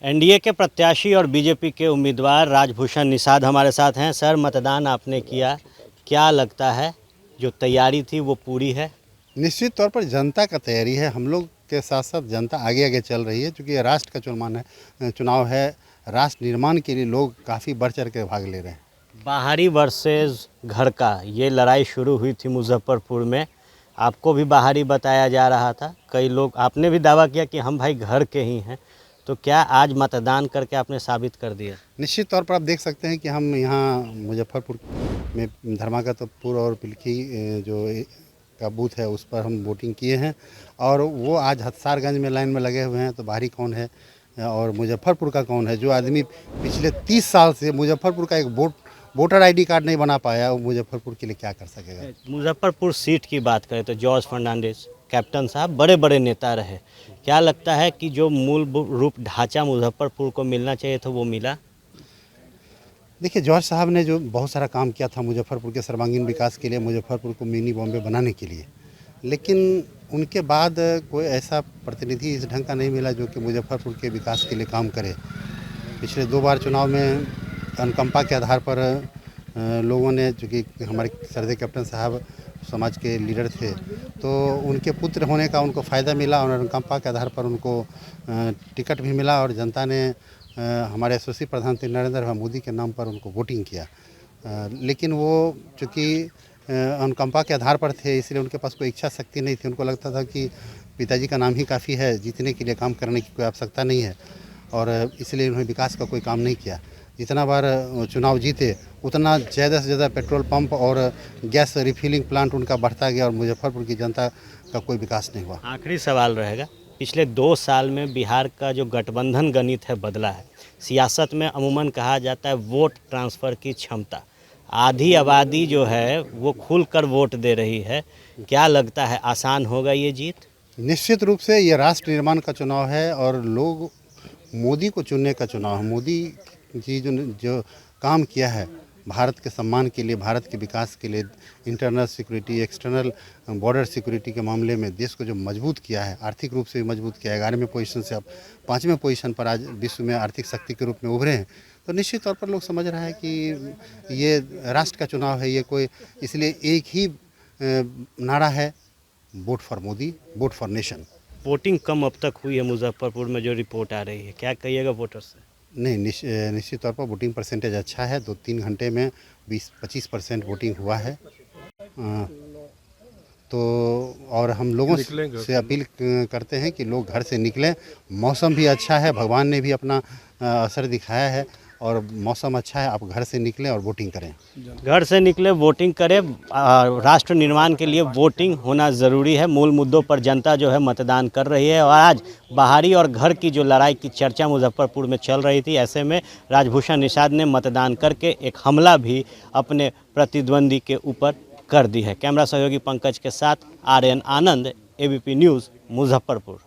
NDA के प्रत्याशी और बीजेपी के उम्मीदवार राजभूषण निषाद हमारे साथ हैं। सर, मतदान आपने किया, क्या लगता है जो तैयारी थी वो पूरी है? निश्चित तौर पर जनता का तैयारी है। हम लोग के साथ साथ जनता आगे आगे चल रही है, क्योंकि ये राष्ट्र का चुनाव है। राष्ट्र निर्माण के लिए लोग काफ़ी बढ़ चढ़ के भाग ले रहे हैं। बाहरी वर्सेस घर का ये लड़ाई शुरू हुई थी मुजफ्फरपुर में। आपको भी बाहरी बताया जा रहा था, कई लोग, आपने भी दावा किया कि हम भाई घर के ही हैं। तो क्या आज मतदान करके आपने साबित कर दिया? निश्चित तौर पर आप देख सकते हैं कि हम यहाँ मुजफ्फरपुर में धर्मागतपुर और पिलखी का बूथ है, उस पर हम वोटिंग किए हैं। और वो आज हथसारगंज में लाइन में लगे हुए हैं। तो बाहरी कौन है और मुजफ्फरपुर का कौन है? जो आदमी पिछले 30 साल से मुजफ्फरपुर का एक वोटर आईडी कार्ड नहीं बना पाया, वो मुजफ्फरपुर के लिए क्या कर सकेगा? मुजफ्फरपुर सीट की बात करें तो जॉर्ज फर्नांडिस कैप्टन साहब बड़े बड़े नेता रहे। क्या लगता है कि जो मूल रूप ढांचा मुजफ्फरपुर को मिलना चाहिए था वो मिला? देखिए, जॉर्ज साहब ने जो बहुत सारा काम किया था मुजफ्फरपुर के सर्वांगीण विकास के लिए, मुजफ्फरपुर को मिनी बॉम्बे बनाने के लिए, लेकिन उनके बाद कोई ऐसा प्रतिनिधि इस ढंग का नहीं मिला जो कि मुजफ्फरपुर के विकास के लिए काम करे। पिछले 2 बार चुनाव में अनुकंपा के आधार पर लोगों ने, चूँकि हमारे सरदे कैप्टन साहब समाज के लीडर थे, तो उनके पुत्र होने का उनको फ़ायदा मिला और अनुकंपा के आधार पर उनको टिकट भी मिला। और जनता ने हमारे यशस्वी प्रधानमंत्री नरेंद्र भाई मोदी के नाम पर उनको वोटिंग किया। लेकिन वो चूँकि अनुकंपा के आधार पर थे, इसलिए उनके पास कोई इच्छा शक्ति नहीं थी। उनको लगता था कि पिताजी का नाम ही काफ़ी है, जीतने के लिए काम करने की कोई आवश्यकता नहीं है, और इसलिए उन्होंने विकास का कोई काम नहीं किया। जितना बार चुनाव जीते उतना ज़्यादा से ज़्यादा पेट्रोल पंप और गैस रिफिलिंग प्लांट उनका बढ़ता गया, और मुजफ्फरपुर की जनता का कोई विकास नहीं हुआ। आखिरी सवाल रहेगा, पिछले 2 साल में बिहार का जो गठबंधन गणित है बदला है। सियासत में अमूमन कहा जाता है वोट ट्रांसफ़र की क्षमता, आधी आबादी जो है वो खुलकर वोट दे रही है। क्या लगता है आसान होगा ये जीत? निश्चित रूप से ये राष्ट्र निर्माण का चुनाव है और लोग मोदी को चुनने का चुनाव है। मोदी जी जो काम किया है भारत के सम्मान के लिए, भारत के विकास के लिए, internal security, external border security के मामले में देश को जो मजबूत किया है, आर्थिक रूप से भी मजबूत किया है। 11वें पोजीशन से अब 5वें पोजीशन पर आज विश्व में आर्थिक शक्ति के रूप में उभरे हैं। तो निश्चित तौर पर लोग समझ रहा है कि ये राष्ट्र का चुनाव है। ये कोई, इसलिए एक ही नारा है, vote for Modi, vote for nation. Voting कम अब तक हुई है मुजफ्फरपुर में, जो रिपोर्ट आ रही है, क्या कहिएगा वोटर से? नहीं, निश्चित तौर पर वोटिंग परसेंटेज अच्छा है। 2-3 घंटे में 20-25% वोटिंग हुआ है। तो और हम लोगों से अपील करते हैं कि लोग घर से निकलें। मौसम भी अच्छा है, भगवान ने भी अपना असर दिखाया है, और मौसम अच्छा है। आप घर से निकलें और वोटिंग करें। घर से निकले, वोटिंग करें। राष्ट्र निर्माण के लिए वोटिंग होना ज़रूरी है। मूल मुद्दों पर जनता जो है मतदान कर रही है। और आज बाहरी और घर की जो लड़ाई की चर्चा मुजफ्फरपुर में चल रही थी, ऐसे में राजभूषण निषाद ने मतदान करके एक हमला भी अपने प्रतिद्वंदी के ऊपर कर दी है। कैमरा सहयोगी पंकज के साथ आर्यन आनंद, एबीपी न्यूज़, मुजफ्फरपुर।